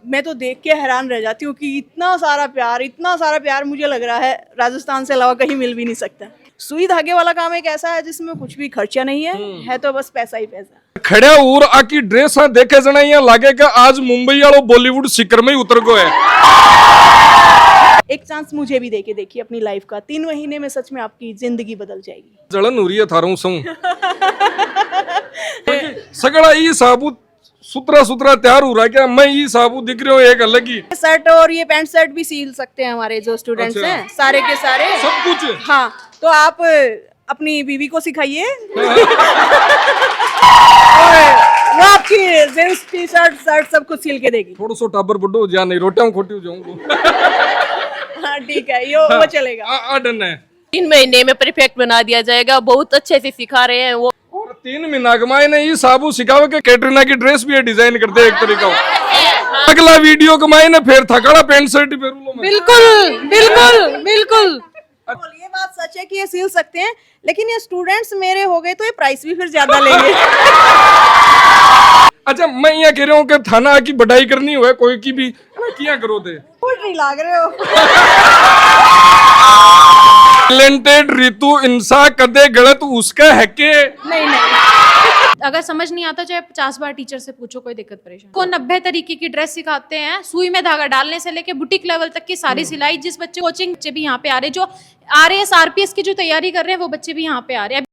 मैं तो देख के हैरान रह जाती हूँ कि इतना सारा प्यार मुझे लग रहा है राजस्थान से अलावा कहीं मिल भी नहीं सकता। सुई धागे वाला काम एक ऐसा है जिसमें कुछ भी खर्चा नहीं है तो बस पैसा ही पैसा। खड़े और आकी ड्रेस देखे जना यहाँ लागे का आज मुंबई वालों बॉलीवुड शिखर में ही उतर गो है। एक चांस मुझे भी देके देखिए अपनी लाइफ का, 3 महीने में सच में आपकी जिंदगी बदल जाएगी। जलन हो रही है थारों संग सगड़ा ये साबुत सुतरा सुतरा तैयार हो रहा है क्या? मैं ये साबुत दिख रही हूँ एक अलग ही शर्ट और ये पैंट शर्ट भी सिल सकते हैं हमारे जो स्टूडेंट्स अच्छा। हैं सारे के सारे सब कुछ। हाँ, तो आप अपनी बीवी को सिखाइए और वो आपकी जींस टी शर्ट सब कुछ सिल के देगी। थोड़ा सो टाबर बुड्ढो हो जा नहीं रोटियां खोटी हो जाऊंगा। हाँ ठीक है, वो चलेगा। आ डन है। 3 महीने में परफेक्ट बना दिया जाएगा, बहुत अच्छे से सिखा रहे हैं वो। और 3 महीना कमाए ने ये साबु सिखावे के कैटरीना की ड्रेस भी डिजाइन कर दे एक तरीका। अगला वीडियो कमाए ने फिर थकाड़ा पैंट शर्ट पेरू लो। बिल्कुल बिल्कुल बिल्कुल। ये बात सच है कि ये सिल सकते हैं, लेकिन ये स्टूडेंट्स मेरे हो गए तो ये प्राइस भी फिर ज्यादा लेंगे। अच्छा मैं यहाँ कह रहा हूँ कि थाना की बढ़ाई करनी हुए कोई की भी क्या करो थे नहीं लाग रहे हो। टैलेंटेड रितु इंसा कदे गलत उसका है के नहीं अगर समझ नहीं आता चाहे 50 बार टीचर से पूछो, कोई दिक्कत परेशानी को 90 तरीके की ड्रेस सिखाते हैं, सुई में धागा डालने से लेके बुटीक लेवल तक की सारी सिलाई। जिस बच्चे कोचिंग बच्चे भी यहाँ पे आ रहे हैं, जो आरएएस आरपीएस की जो तैयारी कर रहे हैं वो बच्चे भी यहाँ पे आ रहे हैं।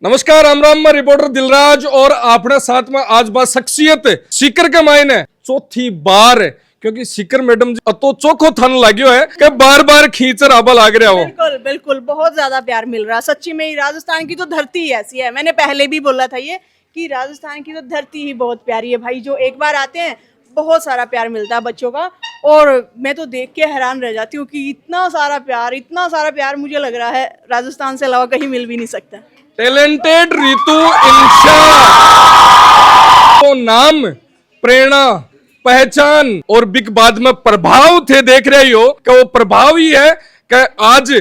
नमस्कार राम राम, मैं रिपोर्टर दिलराज और आपने साथ में आज बात शख्सियत सीकर के मायने चौथी बार क्योंकि सीकर मैडम जी अतो चोखो थन लाग्यो है कि बार बार खींचर आबा लाग रहा हो। बिल्कुल बिल्कुल, बहुत ज्यादा प्यार मिल रहा है सच्ची में। राजस्थान की तो धरती ही ऐसी है, मैंने पहले भी बोला था ये कि राजस्थान की तो धरती ही बहुत प्यारी है भाई। जो एक बार आते हैं बहुत सारा प्यार मिलता है बच्चों का, और मैं तो देख के हैरान रह जाती हूँ कि इतना सारा प्यार मुझे लग रहा है राजस्थान से अलावा कहीं मिल भी नहीं सकता। टैलेंटेड रितु इंशा तो नाम प्रेरणा पहचान और बिग बाद में प्रभाव थे, देख रहे हो कि वो प्रभाव ही है कि आज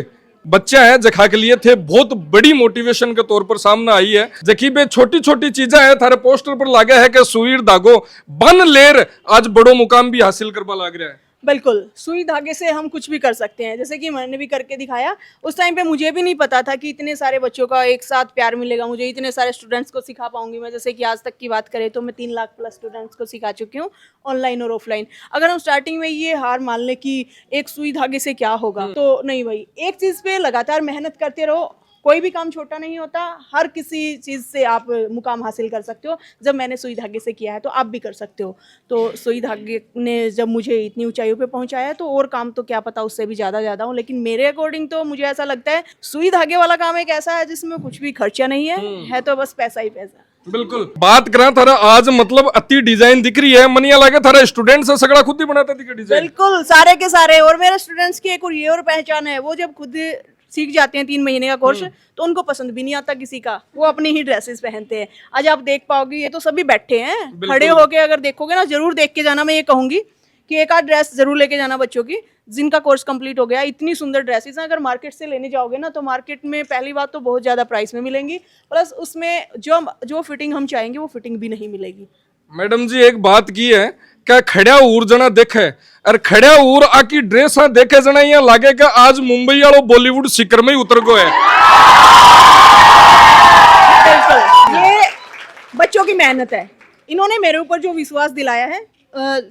बच्चा है जखा के लिए थे बहुत बड़ी मोटिवेशन के तौर पर सामने आई है। जखी पे छोटी छोटी चीजें है थारे पोस्टर पर लगा है कि सुई धागो बन लेर आज बड़ो मुकाम भी हासिल करवा लग रहा है। बिल्कुल, सुई धागे से हम कुछ भी कर सकते हैं, जैसे कि मैंने भी करके दिखाया। उस टाइम पे मुझे भी नहीं पता था कि इतने सारे बच्चों का एक साथ प्यार मिलेगा, मुझे इतने सारे स्टूडेंट्स को सिखा पाऊंगी मैं। जैसे कि आज तक की बात करें तो मैं 3 लाख प्लस स्टूडेंट्स को सिखा चुकी हूँ, ऑनलाइन और ऑफलाइन। अगर हम स्टार्टिंग में ये हार मान लें कि एक सुई धागे से क्या होगा, तो नहीं भाई, एक चीज़ पे लगातार मेहनत करते रहो। कोई भी काम छोटा नहीं होता, हर किसी चीज़ से आप मुकाम हासिल कर सकते हो। जब मैंने सुई धागे से किया है तो आप भी कर सकते हो। तो सुई धागे ने जब मुझे इतनी ऊंचाइयों पे पहुंचाया तो और काम तो क्या पता उससे भी ज़्यादा हो, लेकिन मेरे अकॉर्डिंग तो मुझे ऐसा लगता है सुई धागे वाला काम एक ऐसा है जिसमें कुछ भी खर्चा नहीं है तो बस पैसा ही पैसा। बिल्कुल बात करा थारा आज मतलब अति डिजाइन दिख रही है, मनिया लगे थारा स्टूडेंट से सगड़ा खुद ही बनाता दिखे डिजाइन। बिल्कुल, सारे के सारे। और मेरे स्टूडेंट्स की एक और ये और पहचान है, वो जब खुद सीख जाते हैं 3 महीने का कोर्स तो उनको पसंद भी नहीं आता किसी का, वो अपनी ही ड्रेसेस पहनते हैं। आज आप देख पाओगे ये तो सभी बैठे हैं, खड़े होके अगर देखोगे ना जरूर देख के जाना। मैं ये कहूंगी कि एक आध ड्रेस जरूर लेके जाना बच्चों की जिनका कोर्स कंप्लीट हो गया। इतनी सुंदर ड्रेसेस हैं, अगर मार्केट से लेने जाओगे ना तो मार्केट में पहली बात तो बहुत ज्यादा प्राइस में मिलेंगी, प्लस उसमें जो फिटिंग हम चाहेंगे वो फिटिंग भी नहीं मिलेगी। मैडम जी एक बात की है क्या खड़ा ऊर जना देखे और खड़ा ऊर आकी ड्रेस देखे जना यहाँ लागे का आज मुंबई वालों बॉलीवुड शिखर में ही उतर गो है। ये बच्चों की मेहनत है, इन्होंने मेरे ऊपर जो विश्वास दिलाया है,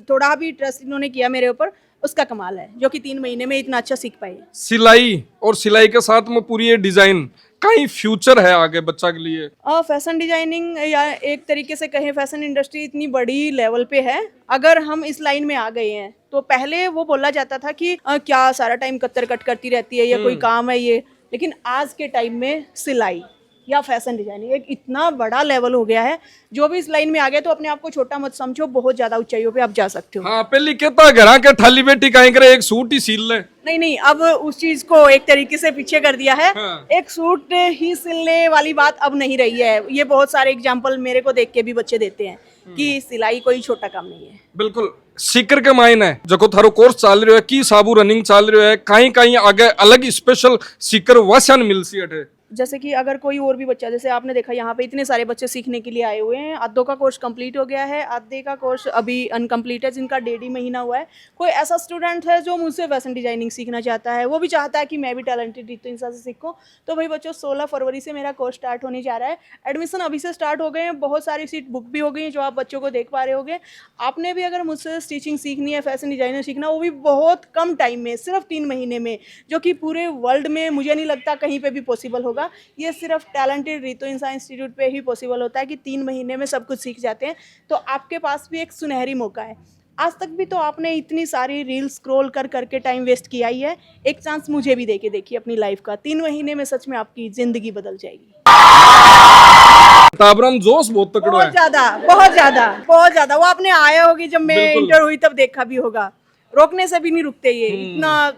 थोड़ा भी ट्रस्ट इन्होंने किया मेरे ऊपर, उसका कमाल है जो कि 3 महीने में इतना अच्छा सीख पाए। सिलाई और सिलाई के साथ में पूरी ये डिजाइन कहीं फ्यूचर है आगे बच्चा के लिए? फैशन डिजाइनिंग या एक तरीके से कहें फैशन इंडस्ट्री इतनी बड़ी लेवल पे है। अगर हम इस लाइन में आ गए हैं तो पहले वो बोला जाता था कि क्या सारा टाइम कत्तर कट करती रहती है या कोई काम है ये, लेकिन आज के टाइम में सिलाई या फैशन डिजाइनिंग एक इतना बड़ा लेवल हो गया है। जो भी इस लाइन में आ गए तो अपने आप को छोटा मत समझो, बहुत ज्यादा ऊंचाइयों पे आप जा सकते हो। हाँ पहले कहता घर के थाली बेटी कहीं करे एक सूट ही सील ले, नहीं, अब उस चीज को एक तरीके से पीछे कर दिया है। हाँ। एक सूट ही सिलने वाली बात अब नहीं रही है। ये बहुत सारे एग्जाम्पल मेरे को देख के भी बच्चे देते हैं कि सिलाई कोई छोटा काम नहीं है। बिल्कुल सीकर के मायने जो थारो कोर्स चल रहे है की साबू रनिंग चल रहे है कहीं कहीं आगे अलग स्पेशल सीकर वसन मिल सी अठे। जैसे कि अगर कोई और भी बच्चा, जैसे आपने देखा यहाँ पे इतने सारे बच्चे सीखने के लिए आए हुए हैं, आधों का कोर्स कंप्लीट हो गया है, आधे का कोर्स अभी अनकम्प्लीट है, जिनका 1.5 महीना हुआ है। कोई ऐसा स्टूडेंट है जो मुझसे फैशन डिजाइनिंग सीखना चाहता है, वो भी चाहता है कि मैं भी टैलेंटेड रितु इंशा से सीखूं। तो भाई बच्चों 16 फरवरी से मेरा कोर्स स्टार्ट होने जा रहा है। एडमिशन अभी से स्टार्ट हो गए हैं, बहुत सारी सीट बुक भी हो गई हैं जो आप बच्चों को देख पा रहे होगे। आपने भी अगर मुझसे स्टिचिंग सीखनी है, फैशन डिजाइनर सीखना, वो भी बहुत कम टाइम में, सिर्फ 3 महीने में, जो कि पूरे वर्ल्ड में मुझे नहीं लगता कहीं पे भी पॉसिबल होगा। ये सिर्फ टैलेंटेड रितु इंशा इंस्टीट्यूट पे ही पॉसिबल होता है कि 3 महीने में सब कुछ सीख जाते हैं। तो आपके पास भी एक सुनहरी मौका है। आज तक भी तो आपने इतनी सारी रील स्क्रॉल कर करके टाइम वेस्ट किया ही है, एक चांस मुझे भी देके देखिए अपनी लाइफ का। 3 महीने में सच में आपकी जिंदगी बदल जाएगी। ताबरम जोश बहुत तकड़ा बहुत है। ज्यादा, बहुत ज्यादा, बहुत ज्यादा। वो आपने आया होगी जब मैं बिल्कुल। इंटर हुई तब देखा भी होगा, रोकने से भी नहीं रुकते ये, इतना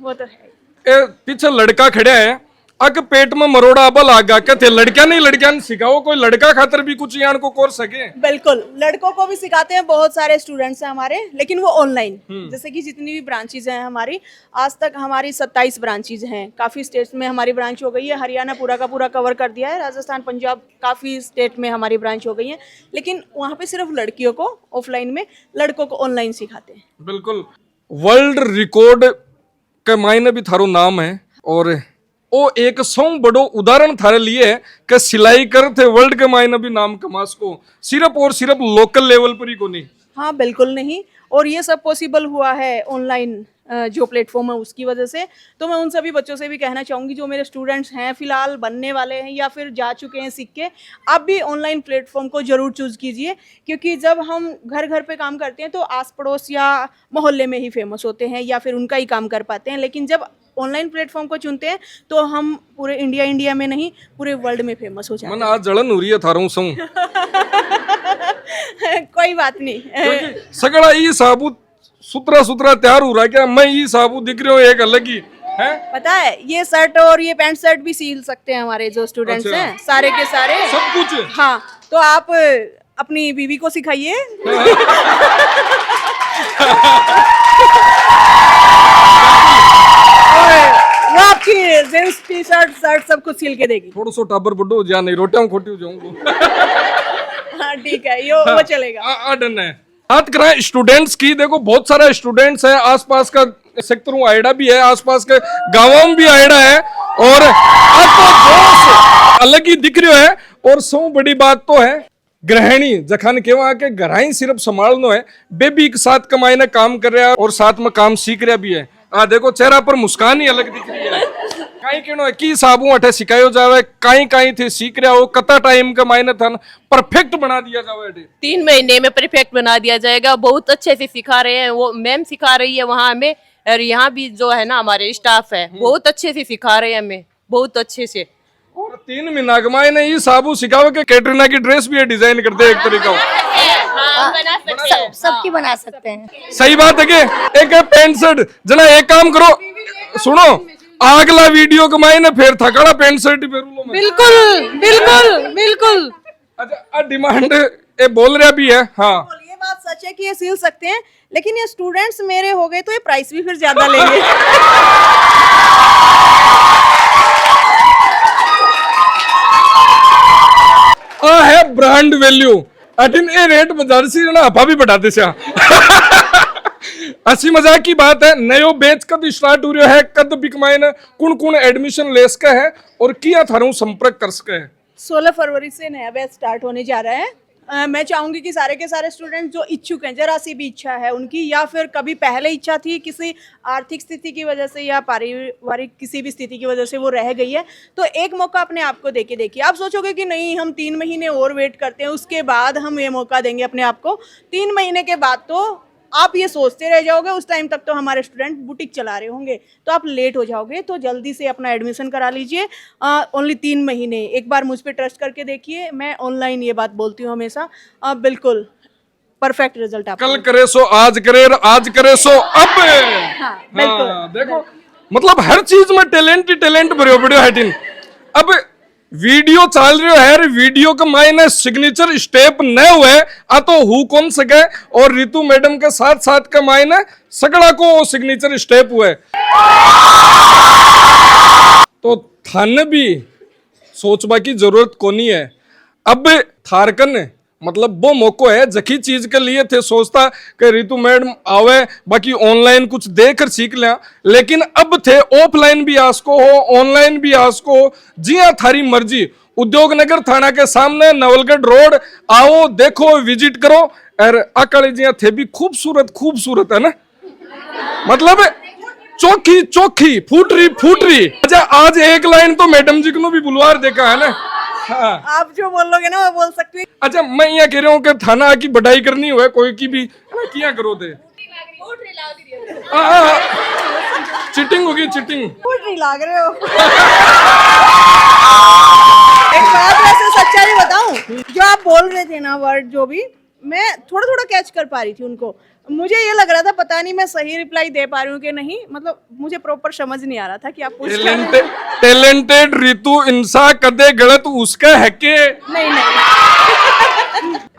वो तो है। पीछे लड़का खड़ा है, अग पेट में मरोड़ा बल आगा कहते लड़कियां नहीं सिखाओ, कोई लड़का खातर भी कुछ यान को कोर्स सके। बिल्कुल, लड़कों को भी सिखाते हैं, बहुत सारे स्टूडेंट्स हैं हमारे, लेकिन वो ऑनलाइन। जैसे कि जितनी भी ब्रांचेज हैं हमारी, आज तक हमारी 27 ब्रांचेज हैं। काफ़ी स्टेट्स में हमारी ब्रांच हो गई है, हरियाणा पूरा का पूरा कवर कर दिया है, राजस्थान, पंजाब, काफ़ी स्टेट में हमारी ब्रांच हो गई है। लेकिन वहाँ पे सिर्फ लड़कियों को ऑफलाइन में, लड़कों को ऑनलाइन सिखाते हैं। बिल्कुल, वर्ल्ड रिकॉर्ड के मायने भी थारो नाम है, और वो एक सौ बड़ो उदाहरण थारे लिए है कि सिलाई करते वर्ल्ड के मायने भी नाम कमा सको, सिर्फ और सिर्फ लोकल लेवल पर ही को नहीं। हाँ बिल्कुल नहीं, और ये सब पॉसिबल हुआ है ऑनलाइन जो प्लेटफॉर्म है उसकी वजह से। तो मैं उन सभी बच्चों से भी कहना चाहूँगी जो मेरे स्टूडेंट्स हैं, फिलहाल बनने वाले हैं या फिर जा चुके हैं सीख के, आप भी ऑनलाइन प्लेटफॉर्म को ज़रूर चूज़ कीजिए। क्योंकि जब हम घर घर पे काम करते हैं तो आस पड़ोस या मोहल्ले में ही फेमस होते हैं या फिर उनका ही काम कर पाते हैं, लेकिन जब ऑनलाइन प्लेटफॉर्म को चुनते हैं तो हम पूरे इंडिया में नहीं, पूरे वर्ल्ड में फेमस हो जाते मन आज जलन हो रही है थारों संग। हैं। कोई बात नहीं। सगड़ा ये साबुत सुतरा सुतरा तैयार हो रहा है क्या? मैं ये साबुत दिख रही हूँ एक अलग ही है। पता है, ये शर्ट और ये पैंट शर्ट भी सील सकते हैं हमारे जो स्टूडेंट्स अच्छा। हैं, सारे के सारे, सब कुछ। हाँ, तो आप अपनी बीवी को सिखाइए। और वो आपकी जींस टी शर्ट सब कुछ सिल के देगी। थोड़ा सा टाबर बड्डो जा नहीं रोटियां खोटी हो जाऊंगा। हाँ ठीक है, यो वो चलेगा। डन है। बात करें स्टूडेंट्स की, देखो बहुत सारे स्टूडेंट्स हैं, आसपास का सेक्टर आयडा भी है, आसपास के गांवों में भी आयडा है, और आज तो जोश अलग ही दिख रहा है। और सौ बड़ी बात तो है गृहिणी जखान केवा के घराई सिर्फ संभालनो है, बेबी एक साथ कमाई ने काम कर रहा है और साथ में काम सीख रहा भी है। देखो चेहरा पर मुस्कान ही अलग दिख रही है। काई केनो है की साबू अठे सिखायो जावे, काई थे सीख रहा हो, कता टाइम का मायने था परफेक्ट बना दिया जावे अठे। 3 महीने में परफेक्ट बना दिया जाएगा। बहुत अच्छे से सिखा रहे हैं, वो मैम सिखा रही है वहाँ हमें, और यहाँ भी जो है ना हमारे स्टाफ है बहुत अच्छे से सिखा रहे हैं हमें, बहुत अच्छे से। और 3 महीना के मायने ये साबू सिखाओ के कैटरीना की ड्रेस भी डिजाइन करते हैं एक तरीका सबकी बना सकते हैं। सही बात है कि एक पैंट शर्ट जना एक काम करो, सुनो अगला वीडियो के मायने फिर थकाड़ा पैंट शर्ट ही फेरू लो। बिल्कुल बिल्कुल बिल्कुल। अच्छा डिमांड ये बोल रहा भी है। हाँ ये बात सच है कि ये सिल सकते हैं, लेकिन ये स्टूडेंट्स मेरे हो गए तो ये प्राइस भी फिर ज्यादा लेंगे। है brand value a tin a rate बाजार से ना आपा भी बढ़ाते से। हंसी मजाक की बात है, नयो बैच कद स्टार्ट हो रहा है, कद बिकमाइन कुण एडमिशन ले सके है और किया थारू संपर्क कर सके है। 16 फरवरी से नया बैच स्टार्ट होने जा रहा है। मैं चाहूंगी कि सारे के सारे स्टूडेंट जो इच्छुक हैं, जरा सी भी इच्छा है उनकी, या फिर कभी पहले इच्छा थी किसी आर्थिक स्थिति की वजह से या पारिवारिक किसी भी स्थिति की वजह से वो रह गई है, तो एक मौका अपने आप को देके देखिए। आप सोचोगे कि नहीं हम 3 महीने और वेट करते हैं उसके बाद हम ये मौका देंगे अपने आप को, 3 महीने के बाद तो आप ये सोचते रह जाओगे, उस टाइम तक तो हमारे स्टूडेंट बुटीक चला रहे होंगे, तो आप लेट हो जाओगे। तो जल्दी से अपना एडमिशन करा लीजिए। ओनली 3 महीने, एक बार मुझ पे ट्रस्ट करके देखिए। मैं ऑनलाइन ये बात बोलती हूँ हमेशा, बिल्कुल परफेक्ट रिजल्ट आप कल करे सो आज करे, आज करे सो अब। हाँ, बिल्कुल। देखो मतलब हर चीज में टैलेंट ही टैलेंट भरे पड़े है। अब वीडियो चल रही है, वीडियो का मायने सिग्नेचर स्टेप न हुए आ तो हु कौन सके, और रितु मैडम के साथ साथ का मायने सगड़ा को सिग्नेचर स्टेप हुए तो थाने भी सोचबा की जरूरत कोनी है। अब थारकन मतलब वो मौको है जकी चीज के लिए थे सोचता कि रितु मैडम आवे बाकी ऑनलाइन कुछ देकर सीख लिया, लेकिन अब थे ऑफलाइन भी आसको हो ऑनलाइन भी आसको हो, जी हाँ थारी मर्जी। उद्योगनगर थाना के सामने नवलगढ़ रोड आओ देखो विजिट करो। और अकाली जी थे भी खूबसूरत है ना, मतलब चौखी चौखी फूटरी। अच्छा आज एक लाइन तो मैडम जी को भी बुलवार देखा है ना। हाँ। आप जो बोलोगे ना वो बोल सकती हूँ। अच्छा मैं यहाँ कह रहा हूँ कि थाना की बढ़ाई करनी हुआ कोई की भी किया करो थे। चिटिंग होगी चिटिंग। फूट नहीं लाग रहे हो। एक बात वैसे सच्चाई बताऊं, जो आप बोल रहे थे ना वर्ड जो भी, मैं थोड़ा थोड़ा कैच कर पा रही थी उनको। मुझे ये लग रहा था पता नहीं मैं सही रिप्लाई दे पा रही हूँ कि नहीं, मतलब मुझे प्रॉपर समझ नहीं आ रहा था कि आप पूछ रहे हैं। टैलेंटेड रितु इंसान कदे गलत उसका है के नहीं।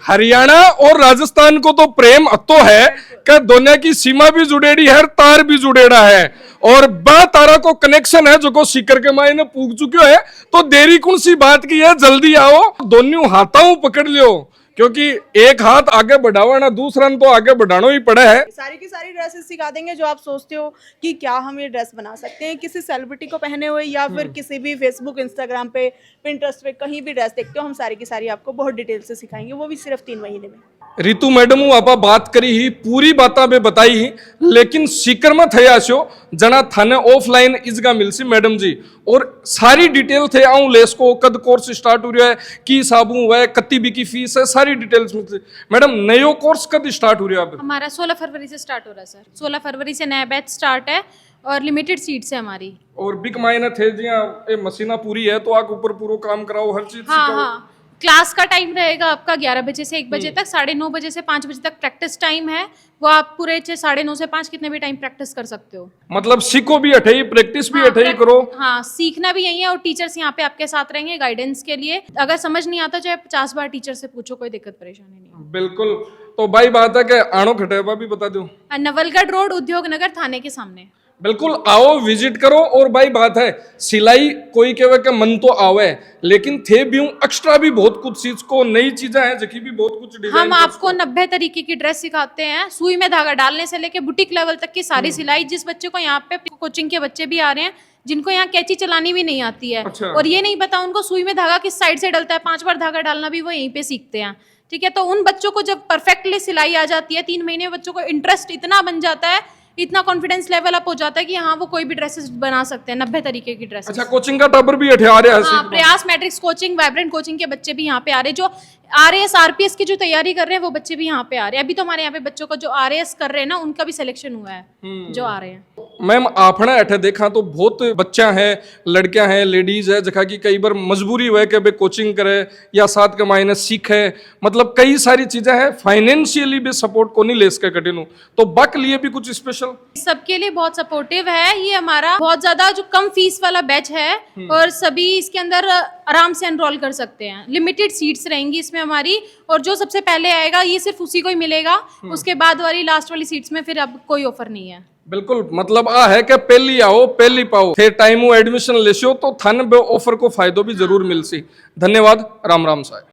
हरियाणा और राजस्थान को तो प्रेम अतो है कि दुनिया की सीमा भी जुड़ेड़ी है, तार भी जुड़ेड़ा है, और बा तारा को कनेक्शन है जो को सीकर के मायने पूग चुके है। तो देरी कौन सी बात की है, जल्दी आओ दोनों हाथों पकड़ लियो, क्योंकि एक हाथ आगे बढ़ावा ना दूसरा तो आगे बढ़ाना ही पड़ा है। सारी की सारी ड्रेसेस सिखा देंगे जो आप सोचते हो कि क्या हम ये ड्रेस बना सकते हैं किसी सेलिब्रिटी को पहने हुए, या फिर किसी भी फेसबुक इंस्टाग्राम पे पिंटरेस्ट पे कहीं भी ड्रेस देखते हो, हम सारी की सारी आपको बहुत डिटेल से सिखाएंगे, वो भी सिर्फ 3 महीने में। रितु मैडम आप बात करी ही पूरी बात बे बताई ही, लेकिन सीकर में थे आशो जना थाने ऑफलाइन इसका मिलसी मैडम जी, और सारी डिटेल थे आऊं लेस को कद कोर्स स्टार्ट हो रहा है की साबू हुआ है कत्ती बी की फीस है, सारी डिटेल्स मिलती। मैडम नयो कोर्स कद स्टार्ट हो रहा है? अब हमारा 16 फरवरी से स्टार्ट हो रहा है सर। 16 फरवरी से नया बैच स्टार्ट है और लिमिटेड सीट्स है हमारी। और बिग मायने थे जी ये मशीना पूरी है तो आग ऊपर पूरा काम कराओ हर चीज हाँ सिखाओ। हाँ, क्लास का टाइम रहेगा आपका 11 बजे से 1 बजे तक, 9:30 बजे से 5 बजे तक प्रैक्टिस टाइम है। वो आप पूरे 9:30 से 5 कितने भी टाइम प्रैक्टिस कर सकते हो। मतलब सीखो भी अठे ही प्रैक्टिस भी हाँ, अठे ही करो। हाँ, सीखना भी यही है और टीचर्स यहाँ पे आपके साथ रहेंगे गाइडेंस के लिए। अगर समझ नहीं आता चाहे 50 बार टीचर से पूछो, कोई दिक्कत परेशानी नहीं। बिल्कुल। तो भाई बात है कि आनो खटेबा भी बता दो। नवलगढ़ रोड उद्योगनगर थाने के सामने। बिल्कुल आओ विजिट करो। और भाई बात है सिलाई कोई कहे के मन तो आवे, लेकिन थे भी एक्स्ट्रा भी बहुत कुछ चीज को नई चीजें हैं जकी भी बहुत कुछ डिजाइन। हम आपको 90 तरीके की ड्रेस सिखाते हैं, सुई में धागा डालने से लेके बुटीक लेवल तक की सारी सिलाई। जिस बच्चे को यहाँ पे कोचिंग के बच्चे भी आ रहे हैं जिनको यहाँ कैंची चलानी भी नहीं आती है, अच्छा। और ये नहीं पता उनको सुई में धागा किस साइड से डलता है, 5 बार धागा डालना भी वो यहीं पे सीखते हैं। ठीक है, तो उन बच्चों को जब परफेक्टली सिलाई आ जाती है 3 महीने में, बच्चों को इंटरेस्ट इतना बन जाता है, इतना कॉन्फिडेंस लेवल अप हो जाता है कि हाँ वो कोई भी ड्रेसेस बना सकते हैं, 90 तरीके की ड्रेसेस। अच्छा कोचिंग का टाबर भी अठे आ रहा है? हाँ, प्रयास मैट्रिक्स कोचिंग, वाइब्रेंट कोचिंग के बच्चे भी यहाँ पे आ रहे हैं। जो RAS RPS की जो तैयारी कर रहे हैं वो बच्चे भी यहाँ पे आ रहे हैं। अभी तो हमारे यहाँ पे बच्चों को जो RAS कर रहे हैं ना उनका भी सिलेक्शन हुआ है, जो आ रहे हैं। मैम आपने अठे देखा तो बहुत बच्चा है, लड़कियां हैं, लेडीज है जखा की कई बार मजबूरी हुआ कि कोचिंग करे या साथ के मायने सीखे, मतलब कई सारी चीजें हैं, फाइनेंशियली भी सपोर्ट को नहीं ले सके कटिनू, तो बक लिए भी कुछ स्पेशल सबके लिए बहुत सपोर्टिव है। ये हमारा बहुत ज्यादा जो कम फीस वाला बैच है और सभी इसके अंदर आराम से एनरोल कर सकते हैं। लिमिटेड सीट्स रहेंगी इसमें हमारी, और जो सबसे पहले आएगा ये सिर्फ उसी को ही मिलेगा। उसके बाद वाली लास्ट वाली सीट्स में फिर अब कोई ऑफर नहीं है। बिल्कुल, मतलब आ है कि पहली आओ पहली पाओ, थे टाइम एडमिशन लेशो तो थाने ऑफर को फायदो भी जरूर मिलसी। धन्यवाद, राम राम साहब।